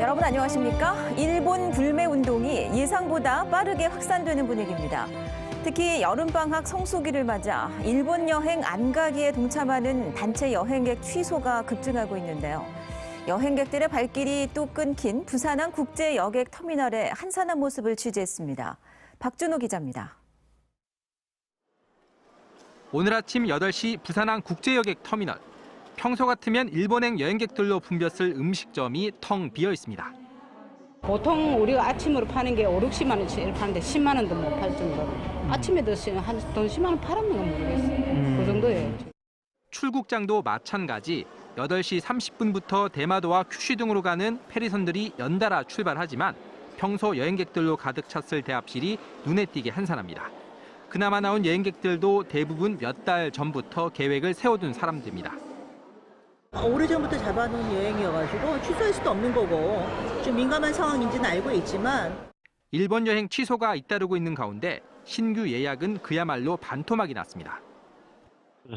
여러분 안녕하십니까? 일본 불매 운동이 예상보다 빠르게 확산되는 분위기입니다. 특히 여름방학 성수기를 맞아 일본 여행 안 가기에 동참하는 단체 여행객 취소가 급증하고 있는데요. 여행객들의 발길이 또 끊긴 부산항 국제여객터미널의 한산한 모습을 취재했습니다. 박준호 기자입니다. 오늘 아침 8시 부산항 국제여객터미널. 평소 같으면 일본행 여행객들로 붐볐을 음식점이 텅 비어 있습니다. 보통 우리가 아침으로 파는 게 5, 60만 원치를 파는데 10만 원도 못 팔 정도로. 아침에도 한 10만 원 팔았는가 모르겠어요. 그 정도예요. 출국장도 마찬가지. 8시 30분부터 대마도와 큐슈 등으로 가는 페리선들이 연달아 출발하지만 평소 여행객들로 가득 찼을 대합실이 눈에 띄게 한산합니다. 그나마 나온 여행객들도 대부분 몇 달 전부터 계획을 세워둔 사람들입니다. 오래전부터 잡아놓은 여행이어가지고 취소할 수도 없는 거고 좀 민감한 상황인지는 알고 있지만 일본 여행 취소가 잇따르고 있는 가운데 신규 예약은 그야말로 반토막이 났습니다.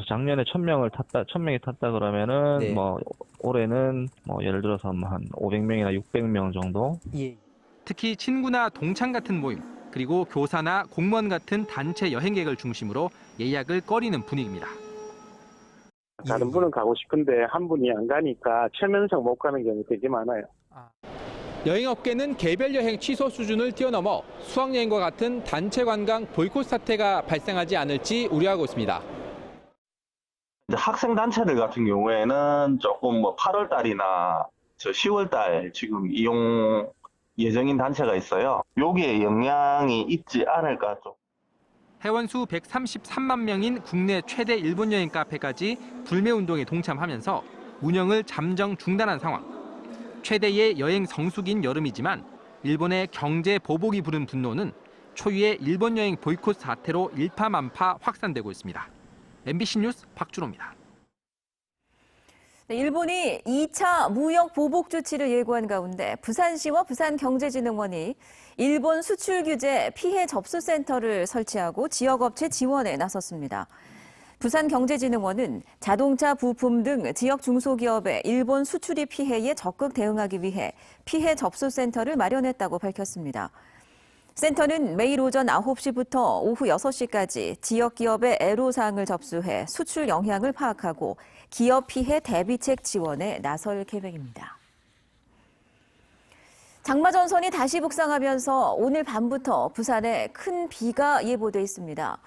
작년에 1000명이 탔다 그러면은 네. 올해는 예를 들어서 한 500명이나 600명 정도. 예. 특히 친구나 동창 같은 모임, 그리고 교사나 공무원 같은 단체 여행객을 중심으로 예약을 꺼리는 분위기입니다. 다른 분은 가고 싶은데 한 분이 안 가니까 최면상 못 가는 경우 되게 많아요. 여행업계는 개별 여행 취소 수준을 뛰어넘어 수학여행과 같은 단체 관광 보이콧 사태가 발생하지 않을지 우려하고 있습니다. 학생 단체들 같은 경우에는 조금 8월 달이나 10월 달 지금 이용 예정인 단체가 있어요. 여기에 영향이 있지 않을까 좀. 회원수 133만 명인 국내 최대 일본 여행 카페까지 불매 운동에 동참하면서 운영을 잠정 중단한 상황. 최대의 여행 성수기인 여름이지만 일본의 경제 보복이 부른 분노는 초유의 일본 여행 보이콧 사태로 일파만파 확산되고 있습니다. MBC 뉴스 박준호입니다. 네, 일본이 2차 무역 보복 조치를 예고한 가운데 부산시와 부산경제진흥원이 일본 수출 규제 피해 접수센터를 설치하고 지역업체 지원에 나섰습니다. 부산경제진흥원은 자동차 부품 등 지역 중소기업의 일본 수출입 피해에 적극 대응하기 위해 피해 접수센터를 마련했다고 밝혔습니다. 센터는 매일 오전 9시부터 오후 6시까지 지역 기업의 애로사항을 접수해 수출 영향을 파악하고 기업 피해 대비책 지원에 나설 계획입니다. 장마 전선이 다시 북상하면서 오늘 밤부터 부산에 큰 비가 예보돼 있습니다.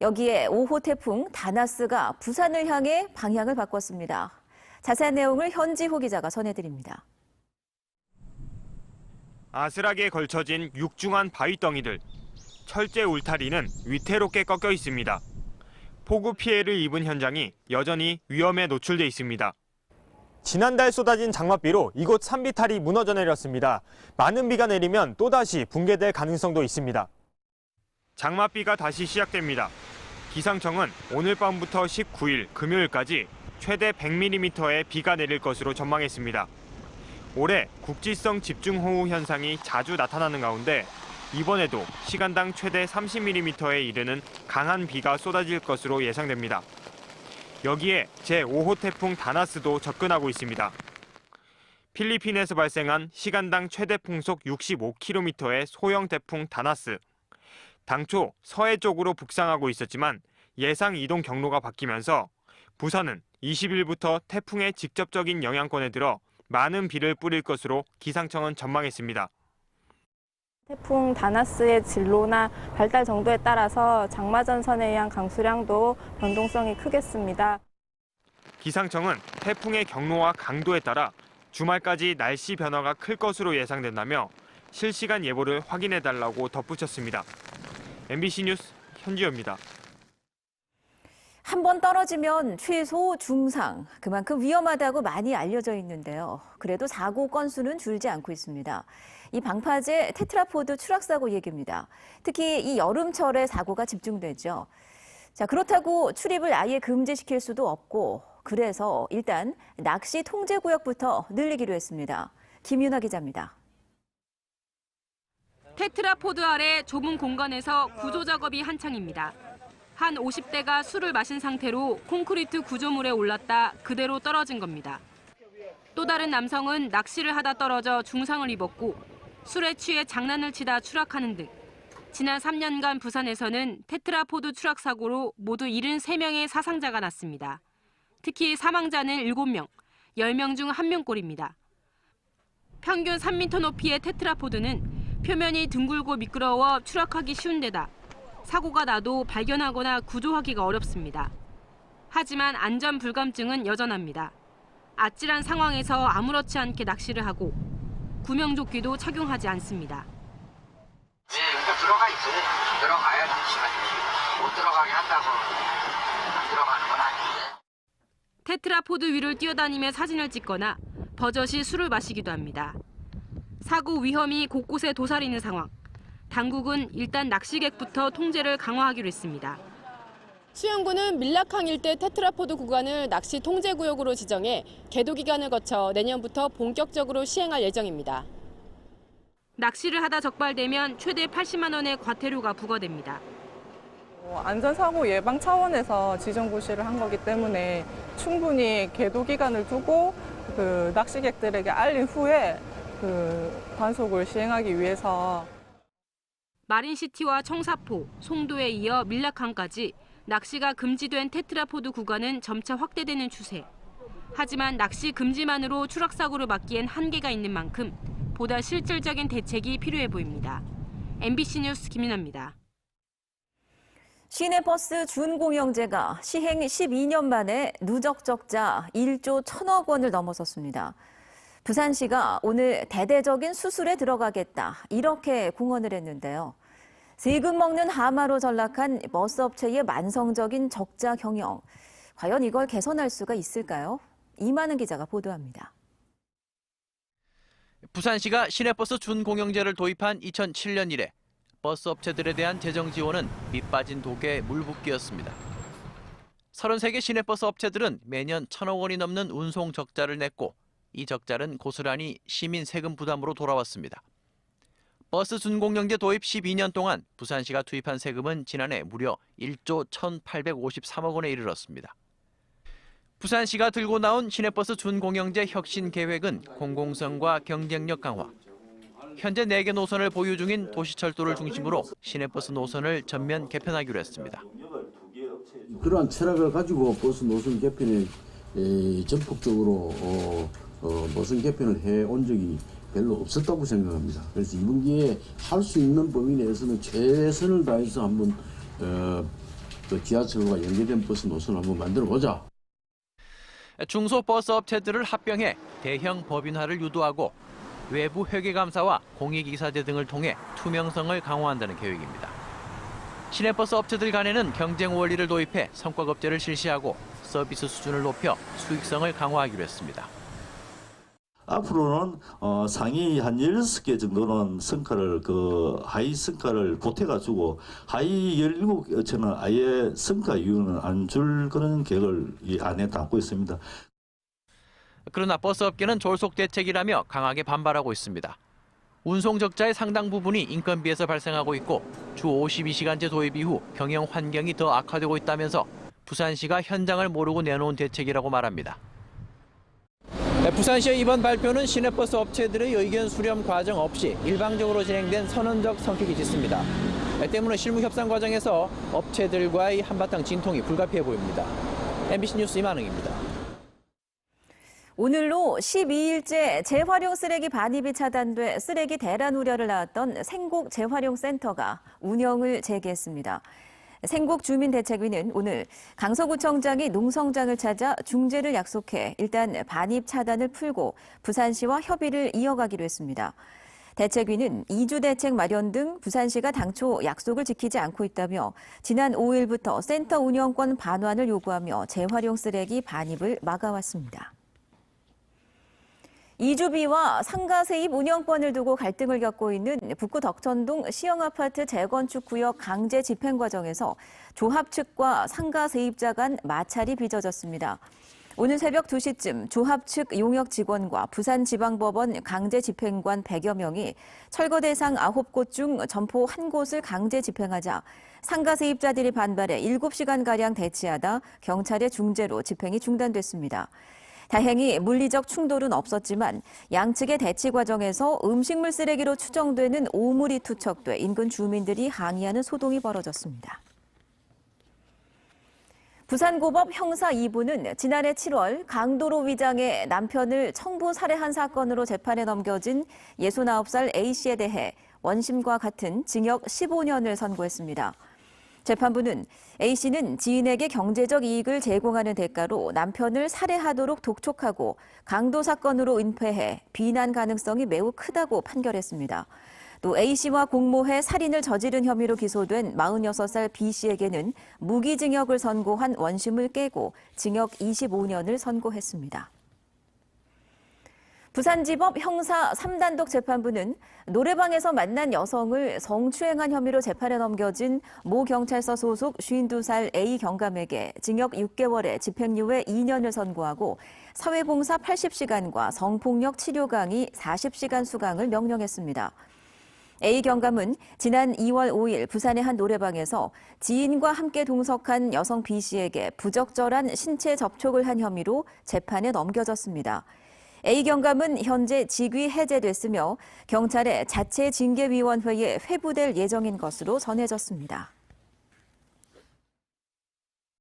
여기에 5호 태풍 다나스가 부산을 향해 방향을 바꿨습니다. 자세한 내용을 현지호 기자가 전해드립니다. 아슬하게 걸쳐진 육중한 바위덩이들. 철제 울타리는 위태롭게 꺾여 있습니다. 폭우 피해를 입은 현장이 여전히 위험에 노출돼 있습니다. 지난달 쏟아진 장맛비로 이곳 산비탈이 무너져 내렸습니다. 많은 비가 내리면 또다시 붕괴될 가능성도 있습니다. 장맛비가 다시 시작됩니다. 기상청은 오늘 밤부터 19일 금요일까지 최대 100mm의 비가 내릴 것으로 전망했습니다. 올해 국지성 집중호우 현상이 자주 나타나는 가운데 이번에도 시간당 최대 30mm에 이르는 강한 비가 쏟아질 것으로 예상됩니다. 여기에 제5호 태풍 다나스도 접근하고 있습니다. 필리핀에서 발생한 시간당 최대 풍속 65km의 소형 태풍 다나스. 당초 서해 쪽으로 북상하고 있었지만 예상 이동 경로가 바뀌면서 부산은 20일부터 태풍의 직접적인 영향권에 들어 많은 비를 뿌릴 것으로 기상청은 전망했습니다. 태풍 다나스의 진로나 발달 정도에 따라서 장마전선에 의한 강수량도 변동성이 크겠습니다. 기상청은 태풍의 경로와 강도에 따라 주말까지 날씨 변화가 클 것으로 예상된다며 실시간 예보를 확인해달라고 덧붙였습니다. MBC 뉴스 현지호입니다. 한 번 떨어지면 최소 중상, 그만큼 위험하다고 많이 알려져 있는데요. 그래도 사고 건수는 줄지 않고 있습니다. 이 방파제 테트라포드 추락사고 얘기입니다. 특히 이 여름철에 사고가 집중되죠. 자, 그렇다고 출입을 아예 금지시킬 수도 없고, 그래서 일단 낚시 통제구역부터 늘리기로 했습니다. 김윤아 기자입니다. 테트라포드 아래 좁은 공간에서 구조 작업이 한창입니다. 한 50대가 술을 마신 상태로 콘크리트 구조물에 올랐다 그대로 떨어진 겁니다. 또 다른 남성은 낚시를 하다 떨어져 중상을 입었고 술에 취해 장난을 치다 추락하는 등 지난 3년간 부산에서는 테트라포드 추락 사고로 모두 73명의 사상자가 났습니다. 특히 사망자는 7명, 10명 중 1명꼴입니다. 평균 3m 높이의 테트라포드는 표면이 둥글고 미끄러워 추락하기 쉬운 데다 사고가 나도 발견하거나 구조하기가 어렵습니다. 하지만 안전 불감증은 여전합니다. 아찔한 상황에서 아무렇지 않게 낚시를 하고 구명조끼도 착용하지 않습니다. 네, 그러니까 들어가 있어요. 들어가야지 시간이. 못 들어가게 한다고 안 들어가는 건 아닌데. 테트라포드 위를 뛰어다니며 사진을 찍거나 버젓이 술을 마시기도 합니다. 사고 위험이 곳곳에 도사리는 상황. 당국은 일단 낚시객부터 통제를 강화하기로 했습니다. 수영구는 밀락항 일대 테트라포드 구간을 낚시 통제구역으로 지정해 계도 기간을 거쳐 내년부터 본격적으로 시행할 예정입니다. 낚시를 하다 적발되면 최대 80만 원의 과태료가 부과됩니다. 안전사고 예방 차원에서 지정고시를 한 거기 때문에 충분히 계도 기간을 두고 낚시객들에게 알린 후에 단속을 시행하기 위해서 마린시티와 청사포, 송도에 이어 밀락항까지 낚시가 금지된 테트라포드 구간은 점차 확대되는 추세. 하지만 낚시 금지만으로 추락사고를 막기엔 한계가 있는 만큼 보다 실질적인 대책이 필요해 보입니다. MBC 뉴스 김윤아입니다. 시내버스 준공영제가 시행 12년 만에 누적 적자 1조 1,000억 원을 넘어섰습니다. 부산시가 오늘 대대적인 수술에 들어가겠다 이렇게 공언을 했는데요. 세금 먹는 하마로 전락한 버스업체의 만성적인 적자 경영. 과연 이걸 개선할 수가 있을까요? 이만은 기자가 보도합니다. 부산시가 시내버스 준공영제를 도입한 2007년 이래 버스업체들에 대한 재정 지원은 밑 빠진 독에 물 붓기였습니다. 33개 시내버스 업체들은 매년 1,000억 원이 넘는 운송 적자를 냈고 이 적자는 고스란히 시민 세금 부담으로 돌아왔습니다. 버스 준공영제 도입 12년 동안 부산시가 투입한 세금은 지난해 무려 1조 1,853억 원에 이르렀습니다. 부산시가 들고 나온 시내버스 준공영제 혁신 계획은 공공성과 경쟁력 강화, 현재 4개 노선을 보유 중인 도시철도를 중심으로 시내버스 노선을 전면 개편하기로 했습니다. 그러한 철학을 가지고 버스 노선 개편에 전폭적으로 노선 개편을 해온 적이 별로 없었다고 생각합니다. 그래서 이번 기회에 할 수 있는 범위 내에서는 최선을 다해서 한번 지하철과 연계된 버스 노선을 한번 만들어보자. 중소버스 업체들을 합병해 대형 법인화를 유도하고 외부 회계감사와 공익이사제 등을 통해 투명성을 강화한다는 계획입니다. 시내버스 업체들 간에는 경쟁 원리를 도입해 성과급제를 실시하고 서비스 수준을 높여 수익성을 강화하기로 했습니다. 앞으로는 상위 한 16개 정도는 성과를 하위 성과를 보태가지고 하위 17업체는 아예 성과 이유는 안 줄 그런 계획을 이 안에 담고 있습니다. 그러나 버스업계는 졸속 대책이라며 강하게 반발하고 있습니다. 운송 적자의 상당 부분이 인건비에서 발생하고 있고 주 52시간제 도입 이후 경영 환경이 더 악화되고 있다면서 부산시가 현장을 모르고 내놓은 대책이라고 말합니다. 부산시의 이번 발표는 시내버스 업체들의 의견 수렴 과정 없이 일방적으로 진행된 선언적 성격이 짙습니다. 때문에 실무 협상 과정에서 업체들과의 한바탕 진통이 불가피해 보입니다. MBC 뉴스 이만흥입니다. 오늘로 12일째 재활용 쓰레기 반입이 차단돼 쓰레기 대란 우려를 낳았던 생곡 재활용센터가 운영을 재개했습니다. 생곡 주민대책위는 오늘 강서구청장이 농성장을 찾아 중재를 약속해 일단 반입 차단을 풀고 부산시와 협의를 이어가기로 했습니다. 대책위는 2주 대책 마련 등 부산시가 당초 약속을 지키지 않고 있다며 지난 5일부터 센터 운영권 반환을 요구하며 재활용 쓰레기 반입을 막아왔습니다. 이주비와 상가 세입 운영권을 두고 갈등을 겪고 있는 북구 덕천동 시형아파트 재건축 구역 강제 집행 과정에서 조합 측과 상가 세입자 간 마찰이 빚어졌습니다. 오늘 새벽 2시쯤 조합 측 용역 직원과 부산지방법원 강제 집행관 100여 명이 철거 대상 9곳 중 점포 1곳을 강제 집행하자 상가 세입자들이 반발해 7시간가량 대치하다 경찰의 중재로 집행이 중단됐습니다. 다행히 물리적 충돌은 없었지만 양측의 대치 과정에서 음식물 쓰레기로 추정되는 오물이 투척돼 인근 주민들이 항의하는 소동이 벌어졌습니다. 부산고법 형사 2부는 지난해 7월 강도로 위장해 남편을 청부 살해한 사건으로 재판에 넘겨진 69살 A씨에 대해 원심과 같은 징역 15년을 선고했습니다. 재판부는 A씨는 지인에게 경제적 이익을 제공하는 대가로 남편을 살해하도록 독촉하고 강도 사건으로 은폐해 비난 가능성이 매우 크다고 판결했습니다. 또 A씨와 공모해 살인을 저지른 혐의로 기소된 46살 B씨에게는 무기징역을 선고한 원심을 깨고 징역 25년을 선고했습니다. 부산지법 형사 3단독 재판부는 노래방에서 만난 여성을 성추행한 혐의로 재판에 넘겨진 모 경찰서 소속 52살 A 경감에게 징역 6개월에 집행유예 2년을 선고하고 사회봉사 80시간과 성폭력 치료 강의 40시간 수강을 명령했습니다. A 경감은 지난 2월 5일 부산의 한 노래방에서 지인과 함께 동석한 여성 B씨에게 부적절한 신체 접촉을 한 혐의로 재판에 넘겨졌습니다. A 경감은 현재 직위 해제됐으며 경찰의 자체 징계위원회에 회부될 예정인 것으로 전해졌습니다.